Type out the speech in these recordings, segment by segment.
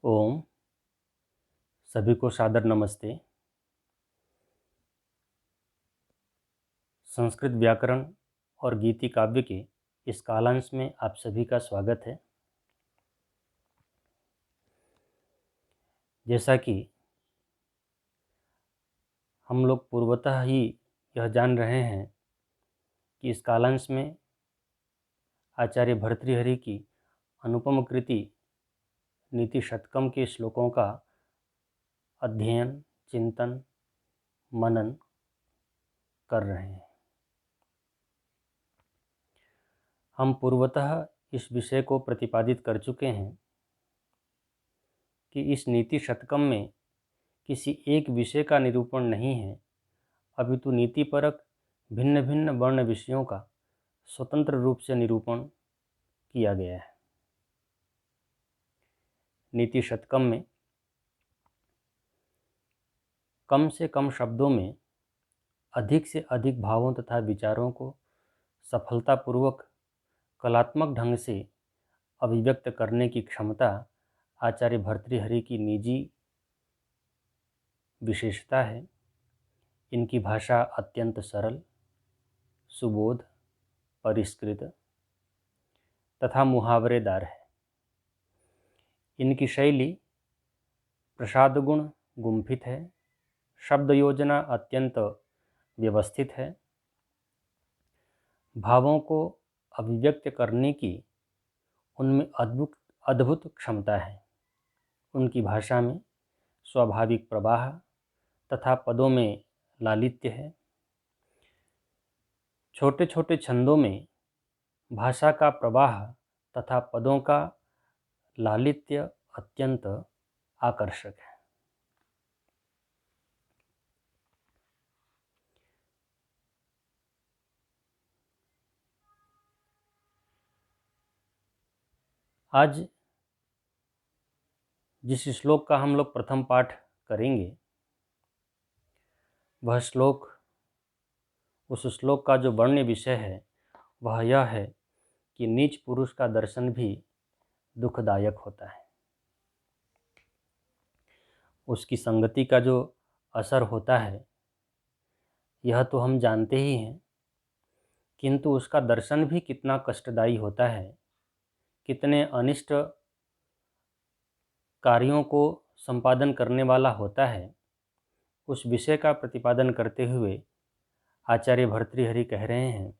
ओम सभी को सादर नमस्ते। संस्कृत व्याकरण और गीति काव्य के इस कालांश में आप सभी का स्वागत है। जैसा कि हम लोग पूर्वतः ही यह जान रहे हैं कि इस कालांश में आचार्य भर्तृहरि की अनुपम कृति नीति शतकम के श्लोकों का अध्ययन, चिंतन, मनन कर रहे हैं। हम पूर्वतः इस विषय को प्रतिपादित कर चुके हैं कि इस नीति शतकम में किसी एक विषय का निरूपण नहीं है, अपितु नीतिपरक भिन्न भिन्न वर्ण विषयों का स्वतंत्र रूप से निरूपण किया गया है। नीति शतकम में कम से कम शब्दों में अधिक से अधिक भावों तथा विचारों को सफलतापूर्वक कलात्मक ढंग से अभिव्यक्त करने की क्षमता आचार्य भर्तृहरि की निजी विशेषता है। इनकी भाषा अत्यंत सरल, सुबोध, परिष्कृत तथा मुहावरेदार है। इनकी शैली प्रसाद गुण गुम्फित है, शब्द योजना अत्यंत व्यवस्थित है, भावों को अभिव्यक्त करने की उनमें अद्भुत अद्भुत क्षमता है। उनकी भाषा में स्वाभाविक प्रवाह तथा पदों में लालित्य है। छोटे छोटे छंदों में भाषा का प्रवाह तथा पदों का लालित्य अत्यंत आकर्षक है। आज जिस श्लोक का हम लोग प्रथम पाठ करेंगे, वह श्लोक, उस श्लोक का जो वर्ण्य विषय है वह यह है कि नीच पुरुष का दर्शन भी दुखदायक होता है। उसकी संगति का जो असर होता है यह तो हम जानते ही हैं, किंतु उसका दर्शन भी कितना कष्टदायी होता है, कितने अनिष्ट कार्यों को संपादन करने वाला होता है, उस विषय का प्रतिपादन करते हुए आचार्य भर्तृहरि कह रहे हैं,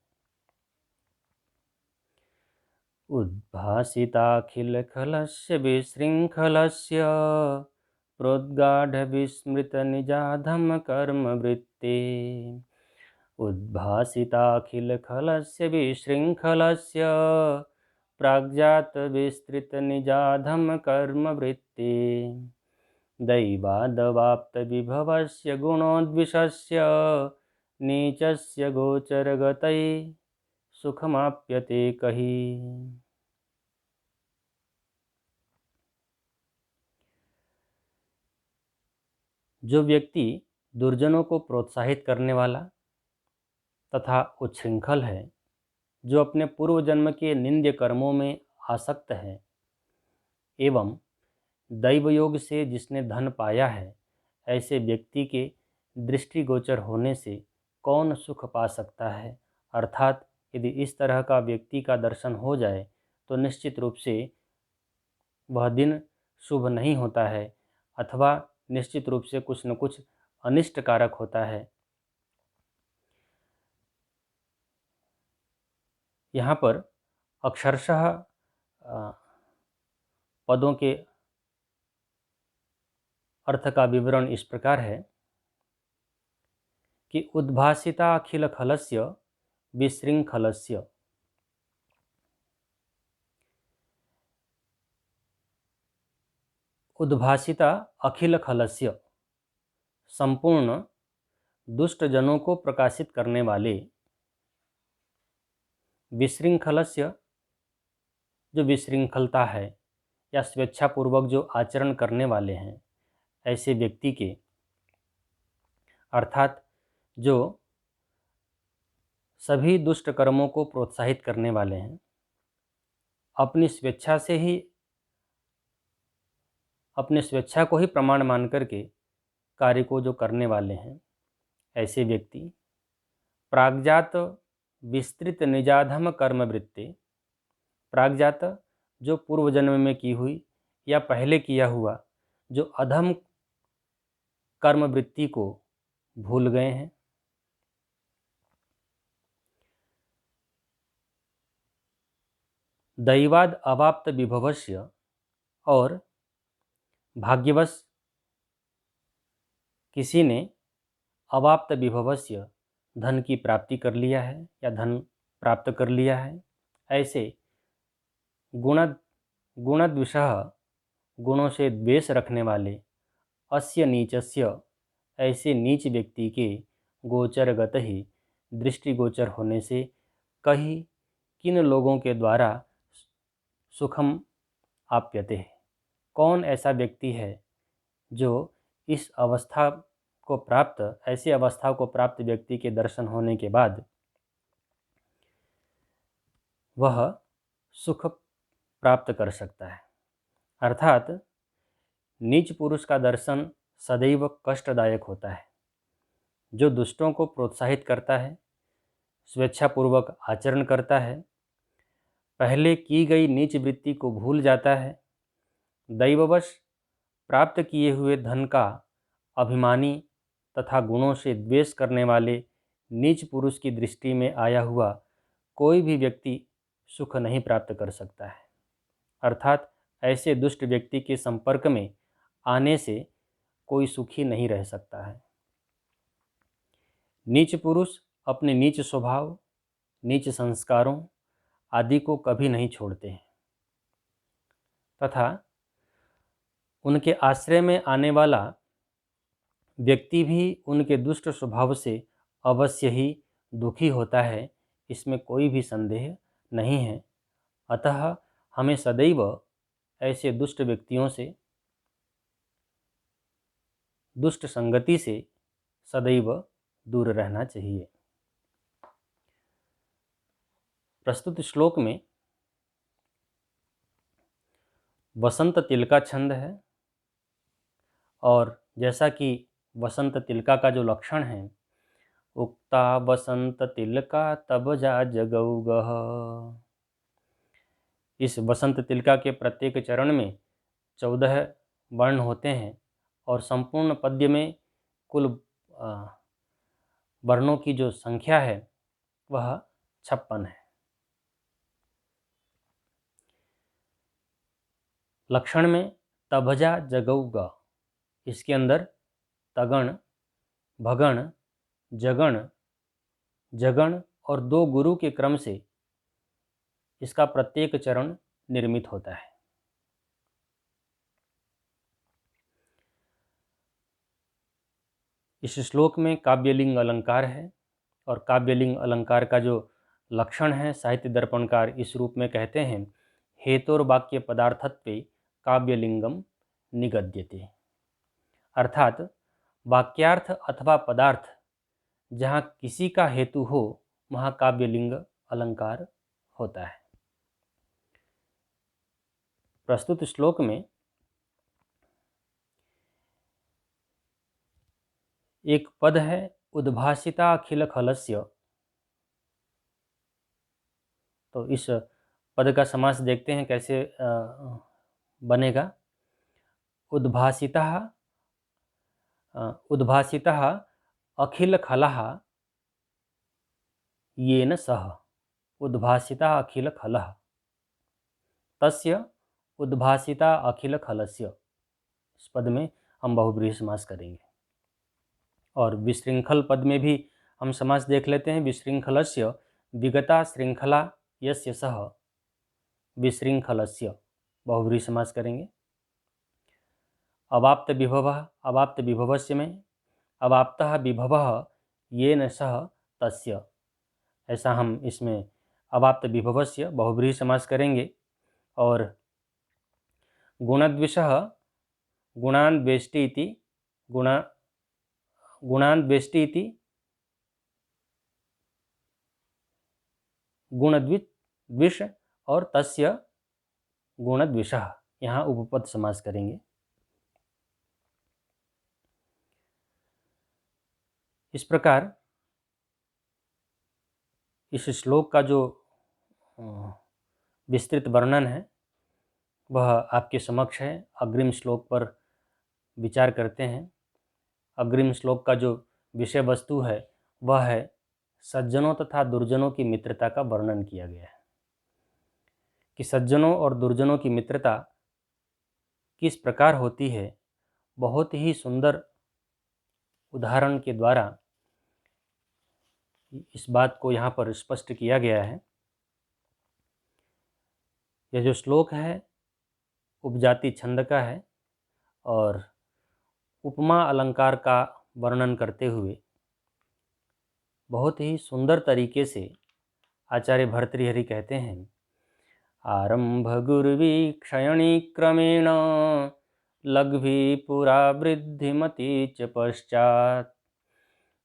उद्भासिताखिल खलस्य विशृंखलस्य प्रोद्गाढ़ विस्मृत निजाधम कर्म वृत्ते। उद्भासिताखिल खलस्य विशृंखलस्य प्राग्जात विस्तृत निजाधम कर्म वृत्ते। दैवादवाप्त विभवस्य गुणोद्विषस्य नीचस्य गोचरगतै सुखमाप्यते कही। जो व्यक्ति दुर्जनों को प्रोत्साहित करने वाला तथा उच्छृंखल है, जो अपने पूर्व जन्म के निंद्य कर्मों में आसक्त है एवं दैवयोग से जिसने धन पाया है, ऐसे व्यक्ति के दृष्टिगोचर होने से कौन सुख पा सकता है। अर्थात यदि इस तरह का व्यक्ति का दर्शन हो जाए तो निश्चित रूप से वह दिन शुभ नहीं होता है, अथवा निश्चित रूप से कुछ न कुछ अनिष्ट कारक होता है। यहाँ पर अक्षरशः पदों के अर्थ का विवरण इस प्रकार है कि उद्भासिता अखिल खलस्य विशृंखलस्य। उद्भासिता अखिल खलस्य, संपूर्ण दुष्ट जनों को प्रकाशित करने वाले। विशृंखलस्य, जो विशृंखलता है या स्वेच्छापूर्वक जो आचरण करने वाले हैं, ऐसे व्यक्ति के, अर्थात जो सभी दुष्ट कर्मों को प्रोत्साहित करने वाले हैं, अपनी स्वेच्छा से ही अपने स्वेच्छा को ही प्रमाण मान करके कार्य को जो करने वाले हैं, ऐसे व्यक्ति प्राग्जात विस्तृत निजाधम कर्मवृत्ति, प्राग्जात जो पूर्व जन्म में की हुई या पहले किया हुआ जो अधम कर्मवृत्ति को भूल गए हैं, दैवाद अवाप्त विभवस्य, और भाग्यवश किसी ने अवाप्त विभवस्य धन की प्राप्ति कर लिया है या धन प्राप्त कर लिया है, ऐसे गुण गुणद्विषः गुणों से द्वेष रखने वाले अस्य नीचस्य, ऐसे नीच व्यक्ति के गोचरगत ही दृष्टिगोचर होने से कहीं किन लोगों के द्वारा सुखम आप्यते है। कौन ऐसा व्यक्ति है जो इस अवस्था को प्राप्त, ऐसी अवस्था को प्राप्त व्यक्ति के दर्शन होने के बाद वह सुख प्राप्त कर सकता है। अर्थात नीच पुरुष का दर्शन सदैव कष्टदायक होता है। जो दुष्टों को प्रोत्साहित करता है, स्वेच्छापूर्वक आचरण करता है, पहले की गई नीच वृत्ति को भूल जाता है, दैववश प्राप्त किए हुए धन का अभिमानी तथा गुणों से द्वेष करने वाले नीच पुरुष की दृष्टि में आया हुआ कोई भी व्यक्ति सुख नहीं प्राप्त कर सकता है। अर्थात ऐसे दुष्ट व्यक्ति के संपर्क में आने से कोई सुखी नहीं रह सकता है। नीच पुरुष अपने नीच स्वभाव, नीच संस्कारों आदि को कभी नहीं छोड़ते हैं तथा उनके आश्रय में आने वाला व्यक्ति भी उनके दुष्ट स्वभाव से अवश्य ही दुखी होता है, इसमें कोई भी संदेह नहीं है। अतः हमें सदैव ऐसे दुष्ट व्यक्तियों से, दुष्ट संगति से सदैव दूर रहना चाहिए। प्रस्तुत श्लोक में वसंत तिलका छंद है और जैसा कि वसंत तिलका का जो लक्षण है, उक्ता वसंत तिलका तब जा जगौगः, इस वसंत तिलका के प्रत्येक चरण में 14 वर्ण होते हैं और संपूर्ण पद्य में कुल वर्णों की जो संख्या है वह 56 है। लक्षण में तभजा जगौगा, इसके अंदर तगण, भगण, जगण, जगण और 2 गुरु के क्रम से इसका प्रत्येक चरण निर्मित होता है। इस श्लोक में काव्यलिंग अलंकार है और काव्यलिंग अलंकार का जो लक्षण है साहित्य दर्पणकार इस रूप में कहते हैं, हेतुर्वाक्य पदार्थत्वे काव्यलिंगम निगद्यते, अर्थात वाक्यार्थ अथवा पदार्थ जहाँ किसी का हेतु हो वहाँ काव्यलिंग अलंकार होता है। प्रस्तुत श्लोक में एक पद है उद्भासिता अखिल खलस्य, तो इस पद का समास देखते हैं कैसे बनेगा। उद्भासिता अखिल खलः येन सह, उद्भासिता अखिल खलः तस्य उद्भासिता अखिल खलस्य, इस पद में हम बहुब्रीहि समास करेंगे। और विशृंखल पद में भी हम समास देख लेते हैं, विशृंखलस्य विगता श्रृंखला यस्य सह विशृंखलस्य, बहुब्रीहि समास करेंगे। अवाप्त विभवः, अवाप्त विभवस्य में अवाप्तः विभवः येन सह तस्य, ऐसा हम इसमें अवाप्त विभवस्य बहुब्रीहि समास करेंगे। और गुणद्विषः गुणान् द्वेष्टि इति, गुणान् द्वेष्टि इति गुणद्विष और तस्य गुणद्विषः, यहाँ उपपद समास करेंगे। इस प्रकार इस श्लोक का जो विस्तृत वर्णन है वह आपके समक्ष है। अग्रिम श्लोक पर विचार करते हैं। अग्रिम श्लोक का जो विषय वस्तु है वह है सज्जनों तथा दुर्जनों की मित्रता का वर्णन किया गया है कि सज्जनों और दुर्जनों की मित्रता किस प्रकार होती है। बहुत ही सुंदर उदाहरण के द्वारा इस बात को यहाँ पर स्पष्ट किया गया है। यह जो श्लोक है उपजाति छंद का है और उपमा अलंकार का वर्णन करते हुए बहुत ही सुंदर तरीके से आचार्य भर्तृहरि कहते हैं, आरंभ गुर्वी क्षयणी क्रमेण लघ्वी पुरा वृद्धिमती च पश्चात्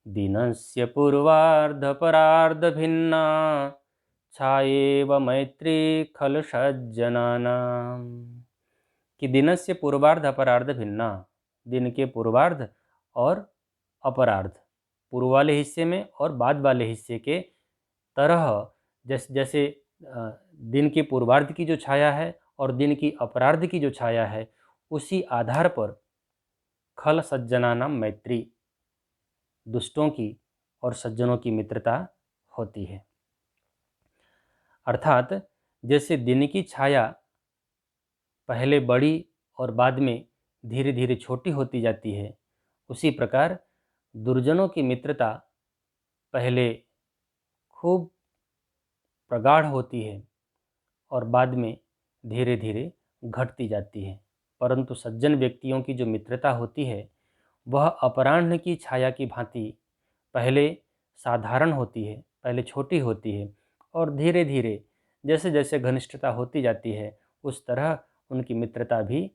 दिनस्य पूर्वार्ध परार्ध भिन्ना छायेव मैत्री खलु सज्जनानाम्। कि दिनस्य पूर्वार्ध अपरार्ध भिन्ना, दिन के पूर्वार्ध और अपरार्ध, पूर्व वाले हिस्से में और बाद वाले हिस्से के तरह जैसे दिन के पूर्वार्ध की जो छाया है और दिन की अपरार्ध की जो छाया है, उसी आधार पर खल सज्जनानाम मैत्री, दुष्टों की और सज्जनों की मित्रता होती है। अर्थात जैसे दिन की छाया पहले बड़ी और बाद में धीरे धीरे छोटी होती जाती है, उसी प्रकार दुर्जनों की मित्रता पहले खूब प्रगाढ़ होती है और बाद में धीरे धीरे घटती जाती है। परंतु सज्जन व्यक्तियों की जो मित्रता होती है वह अपराह्न की छाया की भांति पहले साधारण होती है, पहले छोटी होती है और धीरे धीरे जैसे जैसे घनिष्ठता होती जाती है उस तरह उनकी मित्रता भी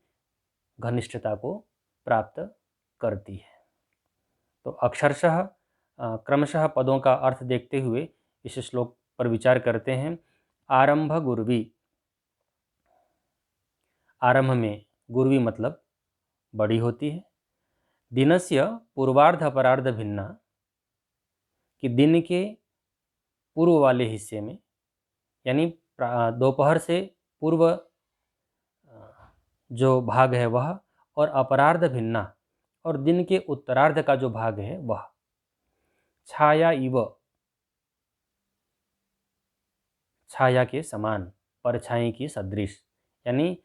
घनिष्ठता को प्राप्त करती है। तो अक्षरशः क्रमशः पदों का अर्थ देखते हुए इस श्लोक पर विचार करते हैं। आरंभ गुर्वी, आरंभ में गुर्वी मतलब बड़ी होती है। दिनस्य पूर्वार्ध अपरार्ध भिन्ना, कि दिन के पूर्व वाले हिस्से में यानी दोपहर से पूर्व जो भाग है वह, और अपरार्ध भिन्ना और दिन के उत्तरार्ध का जो भाग है वह, छाया इव, छाया के समान, परछाई की सदृश, यानी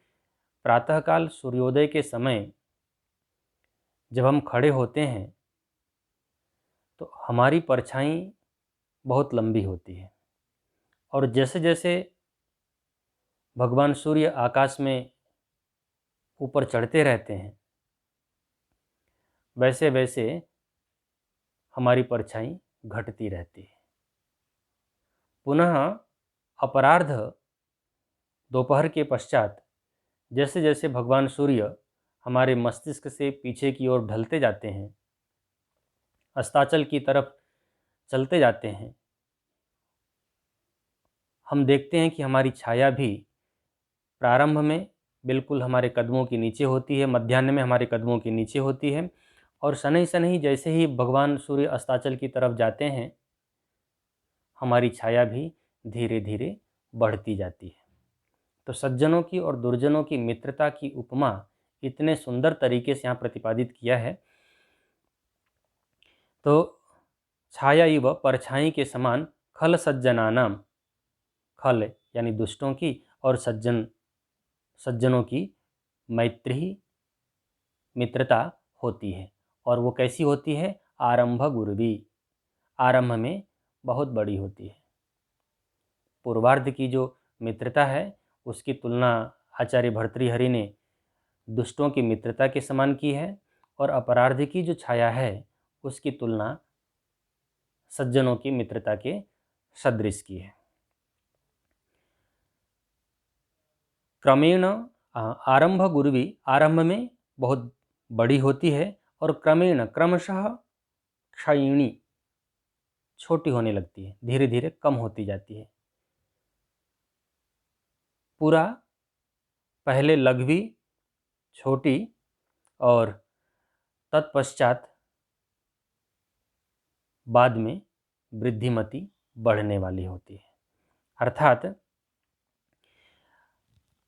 प्रातःकाल सूर्योदय के समय जब हम खड़े होते हैं तो हमारी परछाई बहुत लंबी होती है और जैसे जैसे भगवान सूर्य आकाश में ऊपर चढ़ते रहते हैं वैसे वैसे हमारी परछाई घटती रहती है। पुनः अपरार्ध दोपहर के पश्चात जैसे जैसे भगवान सूर्य हमारे मस्तिष्क से पीछे की ओर ढलते जाते हैं, अस्ताचल की तरफ चलते जाते हैं, हम देखते हैं कि हमारी छाया भी प्रारंभ में बिल्कुल हमारे कदमों के नीचे होती है, मध्याह्न में हमारे कदमों के नीचे होती है और शनैः शनैः जैसे ही भगवान सूर्य अस्ताचल की तरफ जाते हैं हमारी छाया भी धीरे धीरे बढ़ती जाती है। तो सज्जनों की और दुर्जनों की मित्रता की उपमा इतने सुंदर तरीके से यहाँ प्रतिपादित किया है। तो छाया इव, परछाई के समान, खल सज्जनानाम, खल यानी दुष्टों की और सज्जनों की मैत्री मित्रता होती है। और वो कैसी होती है? आरंभ गुर्वी, आरंभ में बहुत बड़ी होती है। पूर्वार्ध की जो मित्रता है उसकी तुलना आचार्य भर्तृहरि ने दुष्टों की मित्रता के समान की है और अपरार्ध की जो छाया है उसकी तुलना सज्जनों की मित्रता के सदृश की है। क्रमेण आरंभ गुर्वी, आरंभ में बहुत बड़ी होती है और क्रमेण क्रमशः क्षयिणी, छोटी होने लगती है, धीरे धीरे कम होती जाती है। पूरा पहले लघ्वी, छोटी, और तत्पश्चात बाद में वृद्धिमती बढ़ने वाली होती है। अर्थात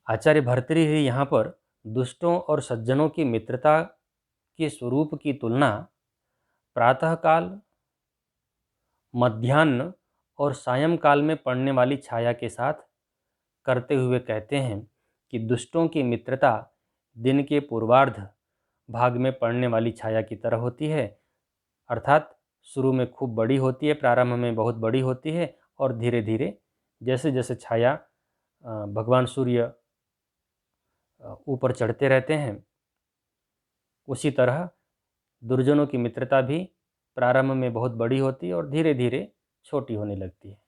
आचार्य भर्तृहरि यहाँ पर दुष्टों और सज्जनों की मित्रता के स्वरूप की तुलना प्रातःकाल, मध्याह्न और सायंकाल में पड़ने वाली छाया के साथ करते हुए कहते हैं कि दुष्टों की मित्रता दिन के पूर्वार्ध भाग में पड़ने वाली छाया की तरह होती है। अर्थात शुरू में खूब बड़ी होती है, प्रारंभ में बहुत बड़ी होती है और धीरे धीरे जैसे जैसे छाया भगवान सूर्य ऊपर चढ़ते रहते हैं, उसी तरह दुर्जनों की मित्रता भी प्रारंभ में बहुत बड़ी होती है और धीरे धीरे छोटी होने लगती है।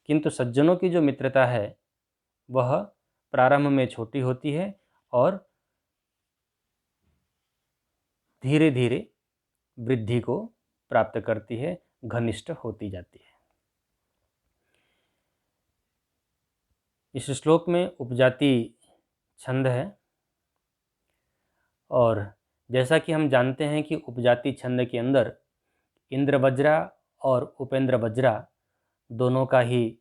किंतु सज्जनों की जो मित्रता है वह प्रारंभ में छोटी होती है और धीरे धीरे वृद्धि को प्राप्त करती है, घनिष्ठ होती जाती है। इस श्लोक में उपजाति छंद है और जैसा कि हम जानते हैं कि उपजाति छंद के अंदर इंद्र वज्रा और उपेंद्र वज्रा दोनों का ही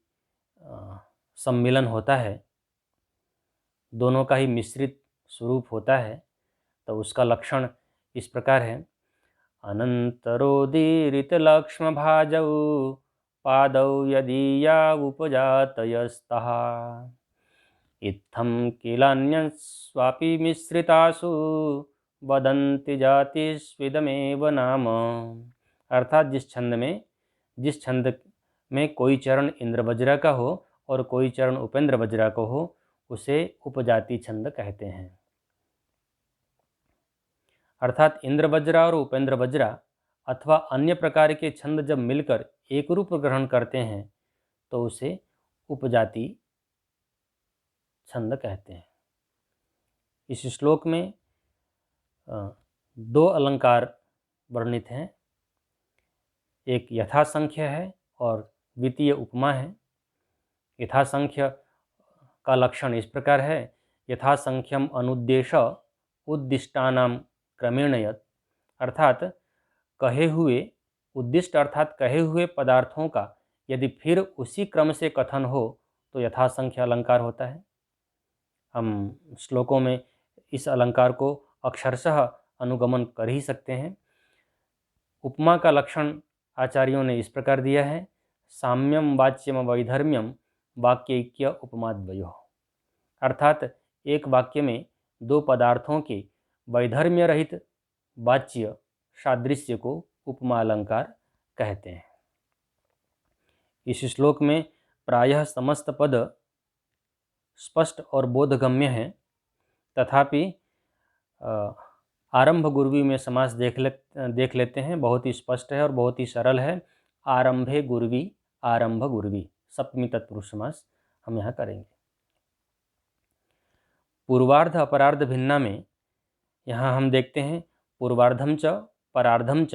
सम्मिलन होता है, दोनों का ही मिश्रित स्वरूप होता है। तो उसका लक्षण इस प्रकार है। अनंतरोदीरित लक्ष्म भाजौ पादौ यदीया उपजातयस्तः इत्थं किलान्यस्वापि मिश्रितासु वदन्ति जातिस्विदमेव नाम। अर्थात जिस छंद में कोई चरण इंद्र वज्रा का हो और कोई चरण उपेंद्र वज्रा को हो उसे उपजाति छंद कहते हैं। अर्थात इंद्र वज्रा और उपेंद्र वज्रा अथवा अन्य प्रकार के छंद जब मिलकर एक रूप ग्रहण करते हैं तो उसे उपजाति छंद कहते हैं। इस श्लोक में दो अलंकार वर्णित हैं, एक यथासंख्य है और द्वितीय उपमा है। यथासंख्य का लक्षण इस प्रकार है। यथासंख्यम अनुद्देश्य उद्दिष्टानाम क्रमेण यत्। अर्थात कहे हुए उद्दिष्ट अर्थात कहे हुए पदार्थों का यदि फिर उसी क्रम से कथन हो तो यथासंख्य अलंकार होता है। हम श्लोकों में इस अलंकार को अक्षरशः अनुगमन कर ही सकते हैं। उपमा का लक्षण आचार्यों ने इस प्रकार दिया है। साम्यम वाच्यम वैधर्म्यम वाक्यैक्य उपमाद्वयोः। अर्थात एक वाक्य में दो पदार्थों के वैधर्म्य रहित वाच्य सादृश्य को उपमा अलंकार कहते हैं। इस श्लोक में प्रायः समस्त पद स्पष्ट और बोधगम्य है, तथापि आरंभ गुर्वी में समास देख लेते हैं। बहुत ही स्पष्ट है और बहुत ही सरल है। आरंभे गुर्वी, आरंभ गुर्वी, सप्तमी तत्पुरुष समास हम यहाँ करेंगे। पूर्वार्ध अपरार्ध भिन्ना में यहाँ हम देखते हैं पूर्वार्धम च परार्धम च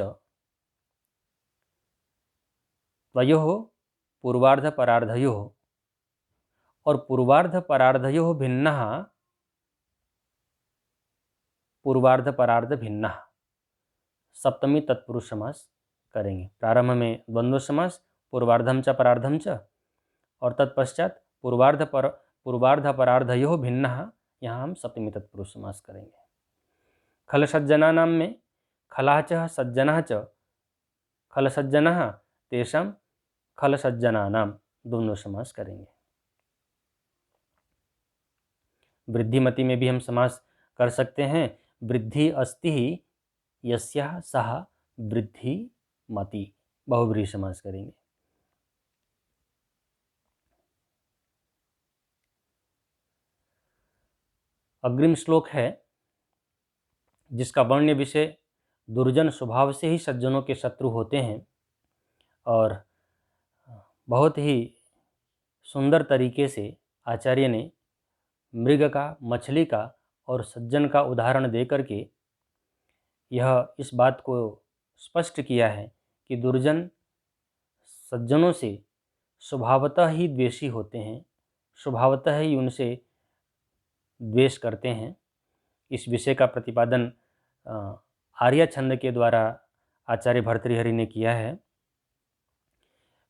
त्वयोः पूर्वार्ध परार्धयोः और पूर्वार्ध परार्धयोः भिन्नः पूर्वार्ध परार्ध भिन्नः सप्तमी तत्पुरुष समास करेंगे। प्रारंभ में द्वंद्व समास पूर्वार्धम च परार्धम च और तत्पश्चात पूर्वार्ध परार्धयोः भिन्नः, यहाँ हम सप्तमी तत्पुरुष समास करेंगे। खल सज्जनानां में खलाः च सज्जनः च खल सज्जनः तेषां खल सज्जनानां दोनों समास करेंगे। वृद्धिमति में भी हम समास कर सकते हैं। वृद्धि अस्ति यस्याः सः वृद्धिमति, बहुव्रीहि समास करेंगे। अग्रिम श्लोक है जिसका वर्ण्य विषय दुर्जन स्वभाव से ही सज्जनों के शत्रु होते हैं और बहुत ही सुंदर तरीके से आचार्य ने मृग का, मछली का और सज्जन का उदाहरण दे करके यह इस बात को स्पष्ट किया है कि दुर्जन सज्जनों से स्वभावतः ही द्वेषी होते हैं, स्वभावतः ही उनसे द्वेष करते हैं। इस विषय का प्रतिपादन आर्य छंद के द्वारा आचार्य भर्तृहरि ने किया है।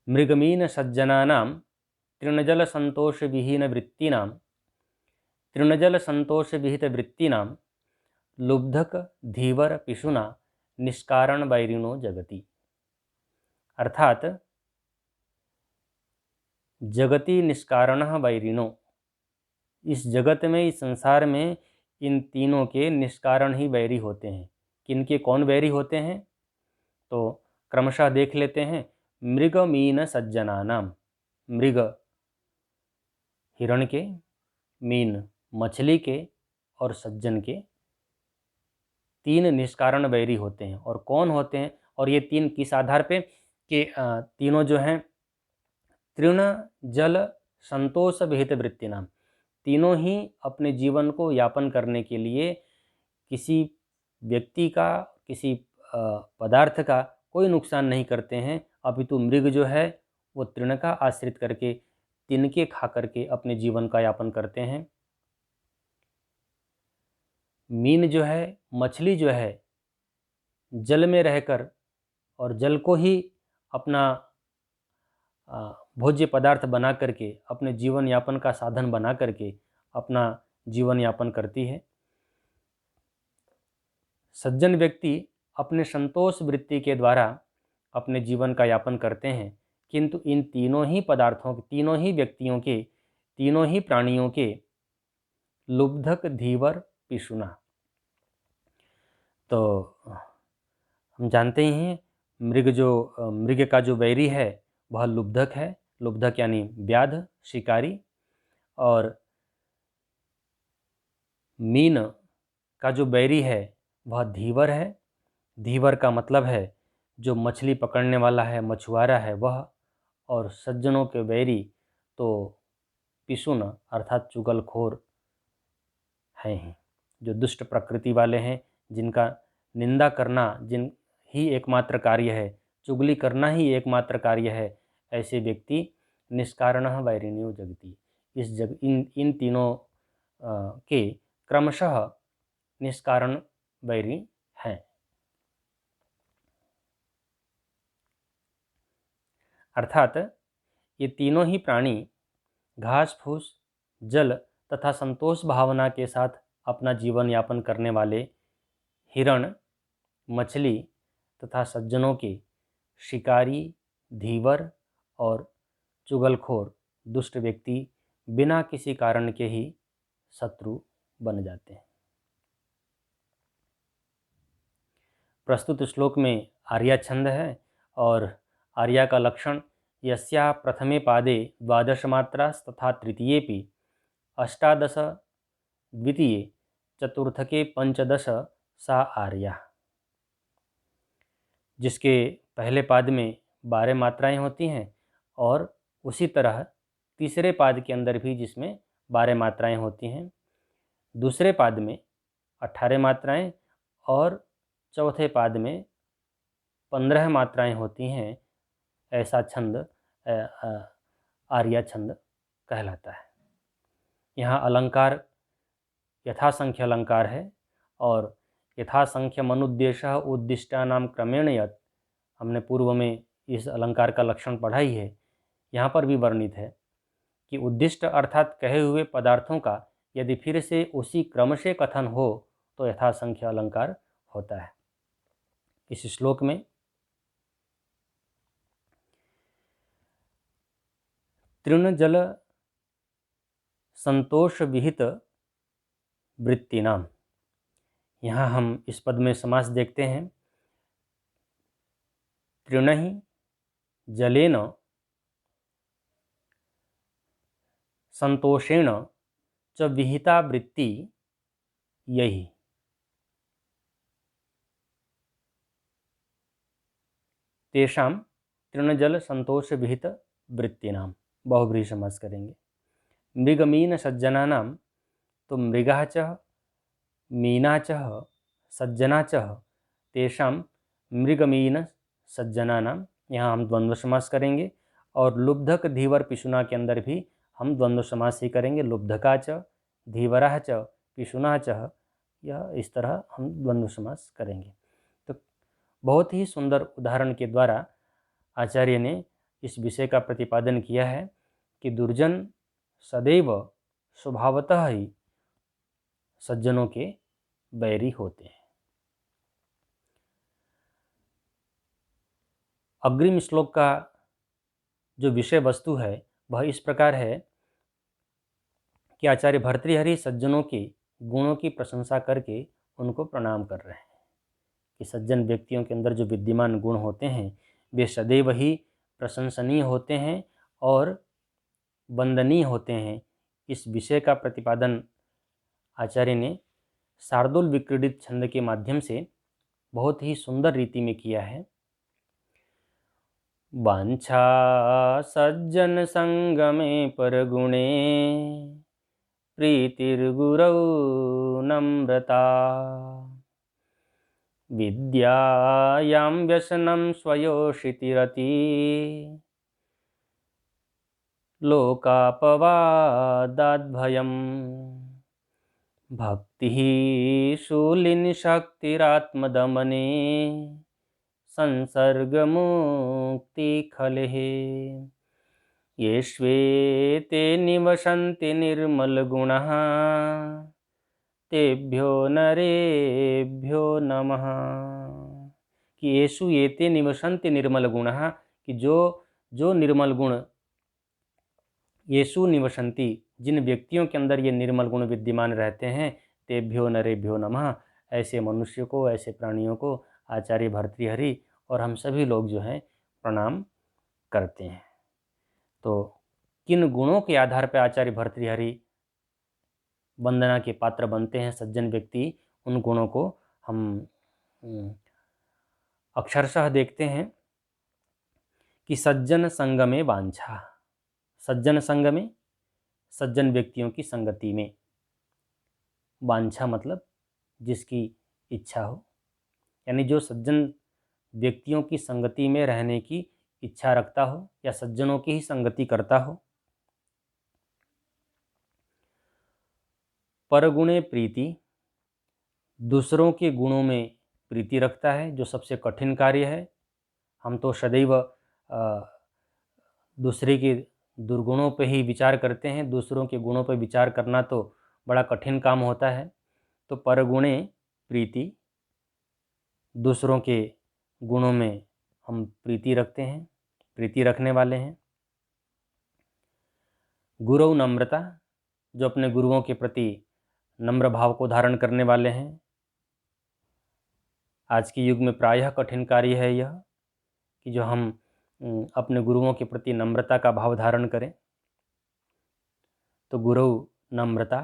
मृगमीन सज्जनानां तृणजल संतोष विहीन वृत्तिनां तृणजल संतोष विहित वृत्तिनां लुब्धक धीवर पिशुना निष्कारण वैरिणो जगति। अर्थात जगति निष्कारणः वैरिणो, इस जगत में, इस संसार में इन तीनों के निष्कारण ही वैरी होते हैं। किनके कौन वैरी होते हैं? तो क्रमशः देख लेते हैं। मृग मीन सज्जनानाम, मृग हिरण के, मीन मछली के और सज्जन के तीन निष्कारण वैरी होते हैं। और कौन होते हैं? और ये तीन किस आधार पे? कि तीनों जो हैं तृण जल संतोष विहित वृत्ति नाम, तीनों ही अपने जीवन को यापन करने के लिए किसी व्यक्ति का, किसी पदार्थ का कोई नुकसान नहीं करते हैं, अपितु मृग जो है वो तृण का आश्रित करके, तिनके खा करके अपने जीवन का यापन करते हैं। मीन जो है, मछली जो है, जल में रहकर और जल को ही अपना भोज्य पदार्थ बना करके, अपने जीवन यापन का साधन बना करके अपना जीवन यापन करती है। सज्जन व्यक्ति अपने संतोष वृत्ति के द्वारा अपने जीवन का यापन करते हैं। किंतु इन तीनों ही पदार्थों, तीनों ही व्यक्तियों के, तीनों ही प्राणियों के लुब्धक धीवर पिशुना, तो हम जानते ही हैं मृग का जो वैरी है वह लुब्धक है। लुब्धक यानी व्याध, शिकारी। और मीन का जो वैरी है वह धीवर है। धीवर का मतलब है जो मछली पकड़ने वाला है, मछुआरा है वह। और सज्जनों के वैरी तो पिशुन अर्थात चुगलखोर हैं, जो दुष्ट प्रकृति वाले हैं, जिनका निंदा करना जिन ही एकमात्र कार्य है, चुगली करना ही एकमात्र कार्य है, ऐसे व्यक्ति निष्कारणः वैरिण्यो जगति, इन तीनों के क्रमशः निष्कारण वैरी हैं। अर्थात ये तीनों ही प्राणी घास फूस, जल तथा संतोष भावना के साथ अपना जीवन यापन करने वाले हिरण, मछली तथा सज्जनों के शिकारी, धीवर और चुगलखोर दुष्ट व्यक्ति बिना किसी कारण के ही शत्रु बन जाते हैं। प्रस्तुत श्लोक में आर्या छंद है और आर्या का लक्षण यस्या प्रथमे पादे 12 मात्रास् तथा तृतीयेपि 18, द्वितीये चतुर्थके 15 सा आर्या। जिसके पहले पाद में 12 मात्राएं होती हैं और उसी तरह तीसरे पाद के अंदर भी जिसमें 12 मात्राएं होती हैं, दूसरे पाद में 18 मात्राएं और चौथे पाद में 15 मात्राएं होती हैं। ऐसा छंद आर्या छंद कहलाता है। यहाँ अलंकार यथासंख्य अलंकार है और यथासंख्य मनुद्देशः उद्दिष्टानां क्रमेण यत्, हमने पूर्व में इस अलंकार का लक्षण पढ़ा ही है। यहाँ पर भी वर्णित है कि उद्दिष्ट अर्थात कहे हुए पदार्थों का यदि फिर से उसी क्रम से कथन हो तो यथासंख्य अलंकार होता है। इस श्लोक में तृण जल संतोष विहित वृत्तिनाम, यहाँ हम इस पद में समास देखते हैं। तृणहि जलेन संतोषेण च विहिता वृत्ति यही। तेषां तृणजल संतोष विहित वृत्तिनाम, बहुब्रीहि समास करेंगे। मृगमीन सज्जनानां, तो मृगा च मीना च सज्जना च तेषां मृगमीन सज्जनानां, यहाँ हम द्वंद्व समास करेंगे। और लुब्धक धीवर पिशुना के अंदर भी हम द्वंद्व समास ही करेंगे। लुब्धका च धीवरा च पिशुना च, यह इस तरह हम द्वंद्व समास करेंगे। तो बहुत ही सुंदर उदाहरण के द्वारा आचार्य ने इस विषय का प्रतिपादन किया है कि दुर्जन सदैव स्वभावतः ही सज्जनों के बैरी होते हैं। अग्रिम श्लोक का जो विषय वस्तु है वह इस प्रकार है कि आचार्य भर्तृहरि सज्जनों के गुणों की प्रशंसा करके उनको प्रणाम कर रहे हैं कि सज्जन व्यक्तियों के अंदर जो विद्यमान गुण होते हैं वे सदैव ही प्रशंसनीय होते हैं और वंदनीय होते हैं। इस विषय का प्रतिपादन आचार्य ने शार्दूल विक्रीडित छंद के माध्यम से बहुत ही सुंदर रीति में किया है। वांछा सज्जन संगमे पर गुणे प्रीतिर्गुरौ नम्रता विद्यायां व्यसनं स्वयोषितिरति लोकापवादाद्भयम् भक्तिः शूलिनी शक्तिरात्मदमने संसर्गमुक्तिखलेः येष्वेते निवसन्ति निर्मलगुणः तेभ्यो नरेभ्यो नमः। कि येषु एते निवसन्ति निर्मल गुणः, कि जो निर्मल गुण येषु निवसन्ति, जिन व्यक्तियों के अंदर ये निर्मल गुण विद्यमान रहते हैं, तेभ्यो नरेभ्यो नमः, ऐसे मनुष्य को, ऐसे प्राणियों को आचार्य भर्तृहरि और हम सभी लोग जो हैं प्रणाम करते हैं। तो किन गुणों के आधार पर आचार्य भर्तृहरि वंदना के पात्र बनते हैं सज्जन व्यक्ति, उन गुणों को हम अक्षरशः देखते हैं कि सज्जन संग में वांछा, सज्जन संग में, सज्जन व्यक्तियों की संगति में, वांछा मतलब जिसकी इच्छा हो, यानी जो सज्जन व्यक्तियों की संगति में रहने की इच्छा रखता हो या सज्जनों की ही संगति करता हो। परगुणे प्रीति, दूसरों के गुणों में प्रीति रखता है, जो सबसे कठिन कार्य है। हम तो सदैव दूसरे के दुर्गुणों पर ही विचार करते हैं, दूसरों के गुणों पर विचार करना तो बड़ा कठिन काम होता है। तो परगुणे प्रीति, दूसरों के गुणों में हम प्रीति रखते हैं, प्रीति रखने वाले हैं। गुरु नम्रता, जो अपने गुरुओं के प्रति नम्र भाव को धारण करने वाले हैं। आज के युग में प्रायः कठिन कार्य है यह कि जो हम अपने गुरुओं के प्रति नम्रता का भाव धारण करें। तो गुरु नम्रता।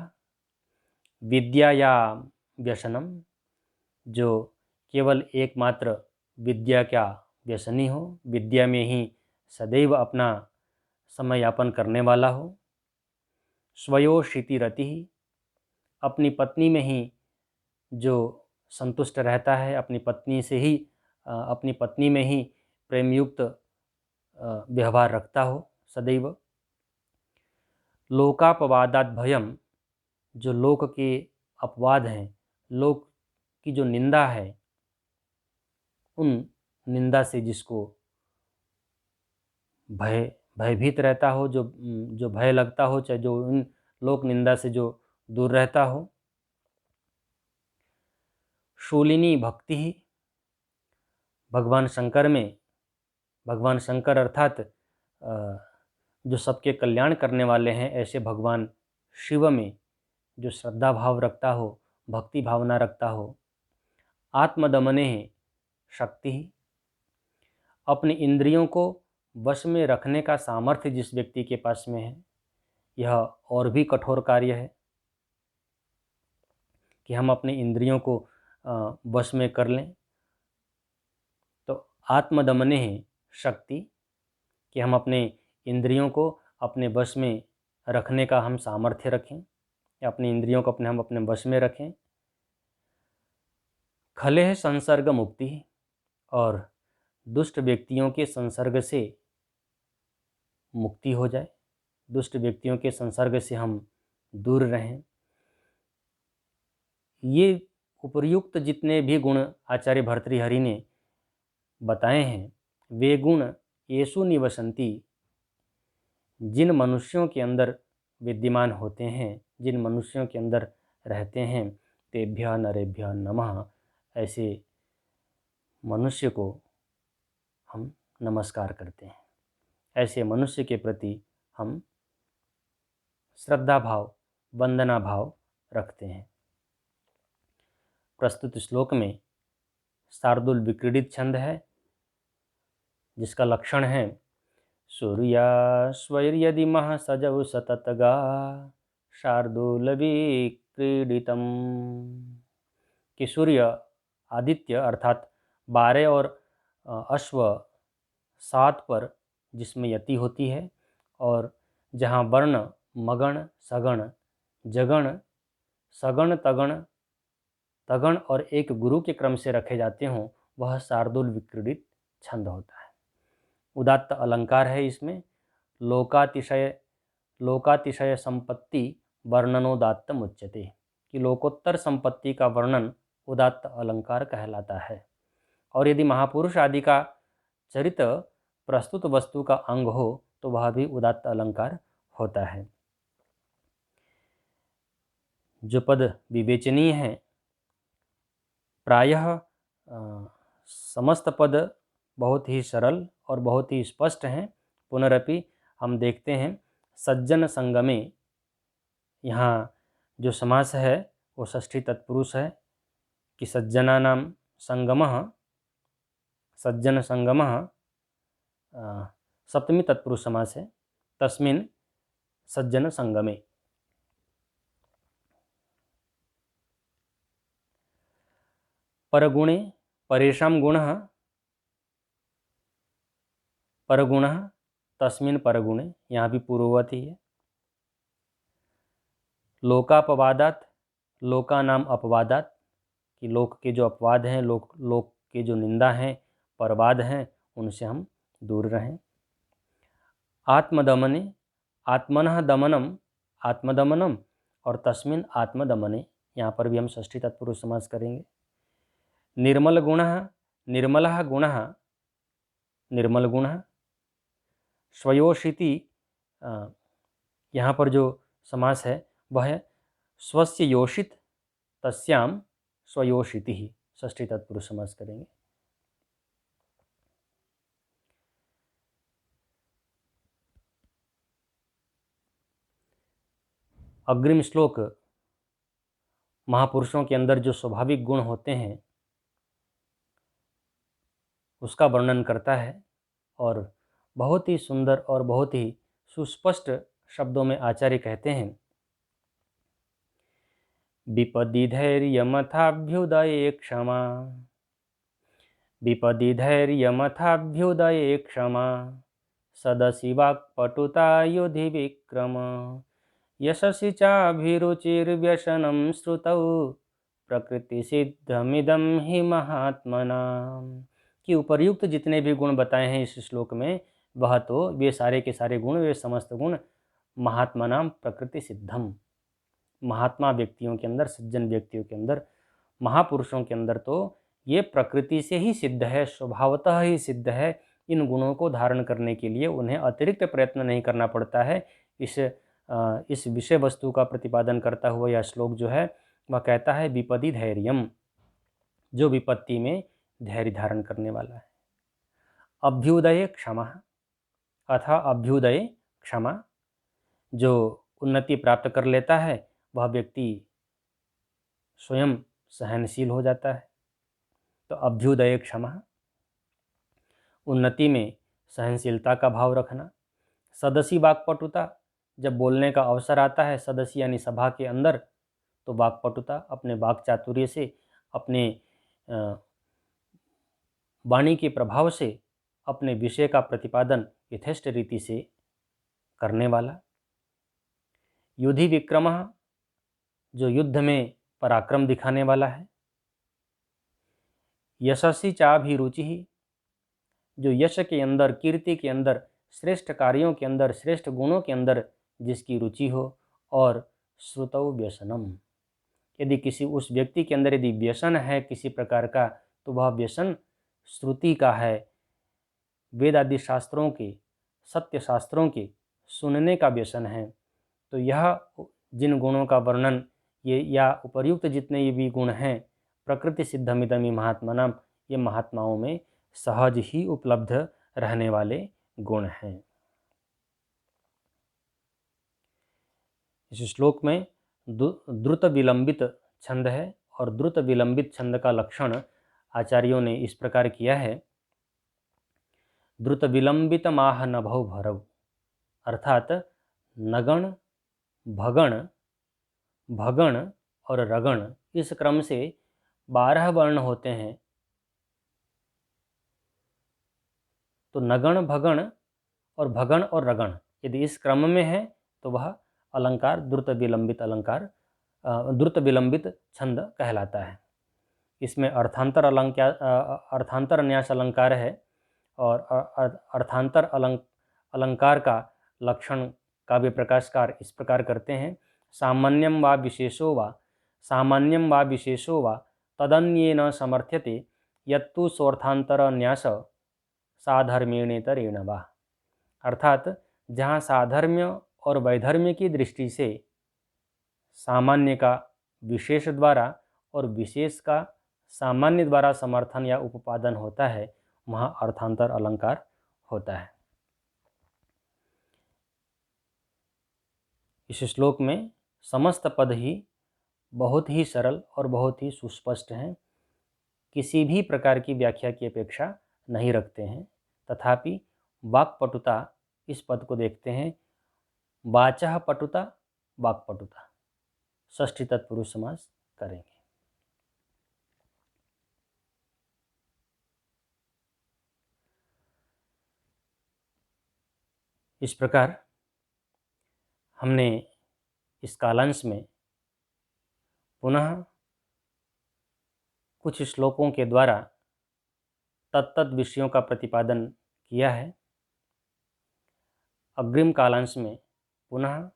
विद्या या व्यसनम, जो केवल एकमात्र विद्या का व्यसनी हो, विद्या में ही सदैव अपना समय यापन करने वाला हो। स्वयोषिति रति, अपनी पत्नी में ही जो संतुष्ट रहता है, अपनी पत्नी से ही अपनी पत्नी में ही प्रेमयुक्त व्यवहार रखता हो सदैव। लोकापवादात भयम, जो लोक के अपवाद हैं, लोक की जो निंदा है, उन निंदा से जिसको भयभीत रहता हो, जो भय लगता हो, चाहे जो उन लोक निंदा से जो दूर रहता हो। शूलिनी भक्ति ही, भगवान शंकर में, भगवान शंकर अर्थात जो सबके कल्याण करने वाले हैं, ऐसे भगवान शिव में जो श्रद्धा भाव रखता हो, भक्ति भावना रखता हो। आत्मदमने शक्ति ही, अपने इंद्रियों को वश में रखने का सामर्थ्य जिस व्यक्ति के पास में है, यह और भी कठोर कार्य है कि हम अपने इंद्रियों को वश में कर लें। तो आत्मदमने शक्ति, कि हम अपने इंद्रियों को अपने वश में रखने का हम सामर्थ्य रखें या अपनी इंद्रियों को हम अपने वश में रखें। खलेह संसर्ग मुक्ति, और दुष्ट व्यक्तियों के संसर्ग से मुक्ति हो जाए, दुष्ट व्यक्तियों के संसर्ग से हम दूर रहें। ये उपर्युक्त जितने भी गुण आचार्य भर्तृहरि ने बताए हैं, वे गुण येषु निवसन्ति, जिन मनुष्यों के अंदर विद्यमान होते हैं, जिन मनुष्यों के अंदर रहते हैं, तेभ्यः नरेभ्यः नमः, ऐसे मनुष्य को हम नमस्कार करते हैं। ऐसे मनुष्य के प्रति हम श्रद्धा भाव, वंदना भाव रखते हैं। प्रस्तुत श्लोक में शार्दूल विक्रीडित छंद है, जिसका लक्षण है सूर्याश्वैर्यदि महसजौ सततगा शार्दूल विक्रीडितम, कि सूर्य आदित्य अर्थात 12 और अश्व 7 पर जिसमें यति होती है, और जहाँ वर्ण मगण सगण जगण सगण तगण तगण और एक गुरु के क्रम से रखे जाते हों, वह शार्दूल विक्रीडित छंद होता है। उदात्त अलंकार है इसमें। लोकातिशय संपत्ति वर्णनोदात्त मुच्यते, कि लोकोत्तर संपत्ति का वर्णन उदात्त अलंकार कहलाता है। और यदि महापुरुष आदि का चरित्र प्रस्तुत वस्तु का अंग हो तो वह भी उदात्त अलंकार होता है। जो पद विवेचनीय है, प्रायः समस्त पद बहुत ही सरल और बहुत ही स्पष्ट हैं। पुनरपि हम देखते हैं सज्जन संगमे, यहाँ जो समास है वो षष्ठी तत्पुरुष है, कि सज्जनानां संगमः, सज्जन संगमः सप्तमी तत्पुरुष समास है, तस्मिन् सज्जन संगमे। परगुणे परेषां गुणः, परगुणः तस्मिन् परगुणे, यहाँ भी पूर्ववत ही है। लोकापवादात, लोकानाम अपवादात, कि लोक के जो अपवाद हैं, लोक के जो निंदा हैं, परवाद हैं, उनसे हम दूर रहें। आत्मदमने, आत्मनः दमनम, आत्मदमनम, और तस्मिन् आत्मदमने, यहाँ पर भी हम षष्ठी तत्पुरुष समास करेंगे। निर्मल गुणः, निर्मलः गुणः, निर्मल गुणः। स्वयोषिति, यहाँ पर जो समास है वह है स्वस्य योषित तस्याम स्वयोषिति, षष्ठी तत्पुरुष समास करेंगे। अग्रिम श्लोक महापुरुषों के अंदर जो स्वाभाविक गुण होते हैं उसका वर्णन करता है, और बहुत ही सुंदर और बहुत ही सुस्पष्ट शब्दों में आचार्य कहते हैं, विपदि धैर्यमथाभ्युदये क्षमा, विपदि धैर्यमथाभ्युदये क्षमा, सदसि वाक्पटुता युधि विक्रम, यशसि चाभिरुचिर्व्यसनं श्रुतौ, प्रकृति सिद्धमिदं हि महात्मनाम्, कि उपर्युक्त जितने भी गुण बताए हैं इस श्लोक में, वह तो वे सारे के सारे गुण, वे समस्त गुण महात्मनाम प्रकृति सिद्धम, महात्मा व्यक्तियों के अंदर, सज्जन व्यक्तियों के अंदर, महापुरुषों के अंदर तो ये प्रकृति से ही सिद्ध है, स्वभावतः ही सिद्ध है। इन गुणों को धारण करने के लिए उन्हें अतिरिक्त प्रयत्न नहीं करना पड़ता है। इस विषय वस्तु का प्रतिपादन करता हुआ यह श्लोक जो है वह कहता है विपदि धैर्यम, जो विपत्ति में धैर्य धारण करने वाला है। अभ्युदय क्षमा, अथा अभ्युदय क्षमा, जो उन्नति प्राप्त कर लेता है वह व्यक्ति स्वयं सहनशील हो जाता है। तो अभ्युदय क्षमा, उन्नति में सहनशीलता का भाव रखना। सदसी वाक्पटुता, जब बोलने का अवसर आता है सदस्य यानी सभा के अंदर, तो वाक्पटुता, अपने वाक चातुर्य से, अपने वाणी के प्रभाव से अपने विषय का प्रतिपादन यथेष्ट रीति से करने वाला। युधि विक्रमः, जो युद्ध में पराक्रम दिखाने वाला है। यशस्वी चाभिरुचि, जो यश के अंदर, कीर्ति के अंदर, श्रेष्ठ कार्यों के अंदर, श्रेष्ठ गुणों के अंदर जिसकी रुचि हो। और श्रुतौ व्यसनम, यदि किसी उस व्यक्ति के अंदर यदि व्यसन है किसी प्रकार का, तो वह व्यसन श्रुति का है, वेद आदि शास्त्रों के, सत्य शास्त्रों के सुनने का व्यसन है। तो यह जिन गुणों का वर्णन ये या उपर्युक्त जितने ये भी गुण हैं, प्रकृति सिद्धमिदमि महात्मनाम, ये महात्माओं में सहज ही उपलब्ध रहने वाले गुण हैं। इस श्लोक में द्रुत विलंबित छंद है और द्रुत विलंबित छंद का लक्षण आचार्यों ने इस प्रकार किया है। द्रुत विलंबित माह नभौ भरव, अर्थात नगण, भगण, भगण और रगण, इस क्रम से 12 वर्ण होते हैं। तो नगण, भगण और भगण और रगण यदि इस क्रम में है तो वह अलंकार द्रुत विलंबित अलंकार, द्रुत विलंबित छंद कहलाता है। इसमें अर्थांतर अलंकार, अर्थांतर न्यास अलंकार है और अर्थांतर अलंकार का लक्षण काव्य प्रकाशकार इस प्रकार करते हैं। सामान्यम वा विशेषो वा, सामान्यम वा विशेषो वा तदन्येन समर्थ्यते यत्तु स्वर्थांतर न्यास साधर्म्येनेतरेण वा, अर्थात जहाँ साधर्म्य और वैधर्म्य की दृष्टि से सामान्य का विशेष द्वारा और विशेष का सामान्य द्वारा समर्थन या उपादान होता है, वहाँ अर्थांतर अलंकार होता है। इस श्लोक में समस्त पद ही बहुत ही सरल और बहुत ही सुस्पष्ट हैं, किसी भी प्रकार की व्याख्या की अपेक्षा नहीं रखते हैं। तथापि वाक्पटुता, इस पद को देखते हैं, वाचः पटुता, वाक्पटुता, षष्ठी तत्पुरुष समास करेंगे। इस प्रकार हमने इस कालांश में पुनः कुछ श्लोकों के द्वारा तत्त विषयों का प्रतिपादन किया है। अग्रिम कालांश में पुनः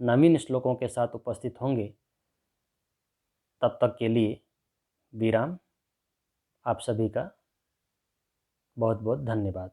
नवीन श्लोकों के साथ उपस्थित होंगे। तब तक के लिए विराम। आप सभी का बहुत बहुत धन्यवाद।